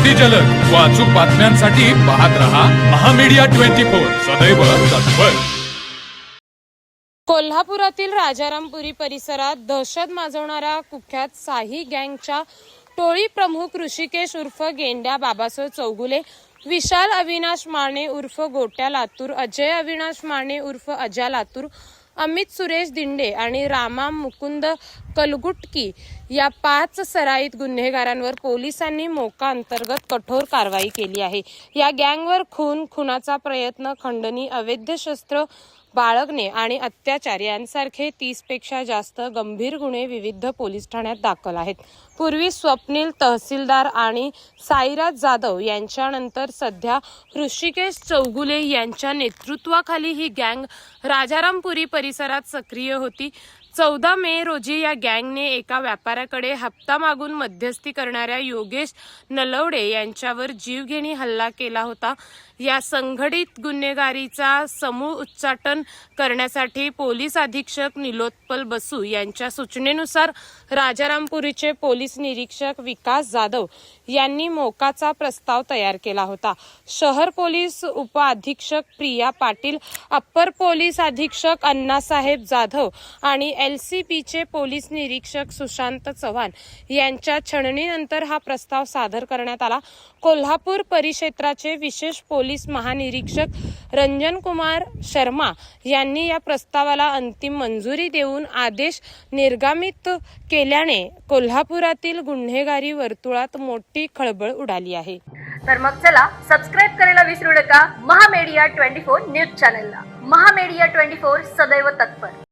अगदी जलद व अचूक बातम्यांसाठी पाहत रहा महामीडिया 24 सदैव तत्पर। कोल्हापुरातील राजारामपुरी परिसरात दहशत माजवणाऱ्या कुख्यात साही गँगच्या टोळी प्रमुख ऋषिकेश उर्फ गेंड्या बाबासाहेब चौगुले, विशाल अविनाश माने उर्फ गोट्या लातूर, अजय अविनाश माने उर्फ अजा लातूर, अमित सुरेश दिंडे आणि रामा मुकुंद कलगुटकी या 5 सराईत गुन्हेगारांवर पोलिसांनी मोका अंतर्गत कठोर कारवाई केली आहे। या गँगवर खुनाचा प्रयत्न, खंडणी, अवैध शस्त्र बाळगणे आणि अत्याचार यांसारखे 30 पेक्षा जास्त गंभीर गुन्हे विविध पोलीस ठाण्यात दाखल आहेत। पूर्वी स्वप्नील तहसीलदार आणि साईराज जाधव यांच्यानंतर सध्या ऋषिकेश चौगुले यांच्या नेतृत्वाखाली ही गँग राजारामपुरी परिसरात सक्रिय होती। 14 मे रोजी या गँगने एका व्यापाऱ्याकडे हप्ता मागून मध्यस्थी करणाऱ्या योगेश नलवडे यांच्यावर जीवघेणी हल्ला केला होता। या संघटित गुन्हेगारीचा समूळ उच्चाटन करण्यासाठी पोलीस अधीक्षक निलोत्पल बसू यांच्या सूचनेनुसार राजारामपुरीचे पोलीस निरीक्षक विकास जाधव यांनी मोकाचा प्रस्ताव तयार केला होता। शहर पोलीस उपअधीक्षक प्रिया पाटील, अप्पर पोलीस अधीक्षक अण्णासाहेब जाधव आणि LCPचे पोलीस निरीक्षक सुशांत चव्हाण यांच्या छाननीनंतर हा प्रस्ताव सादर करण्यात आला। कोल्हापूर परिक्षेत्राचे विशेष पोलीस महानिरीक्षक रंजन कुमार शर्मा यांनी या प्रस्तावाला अंतिम मंजुरी देऊन आदेश निर्गमित केल्याने कोल्हापुरातील गुन्हेगारी वर्तुळात मोठी खळबळ उडाली आहे। तर मग चला सबस्क्राइब करायला विसरू नका महामीडिया 24 न्यूज चॅनलला। महामीडिया 24 सदैव तत्पर।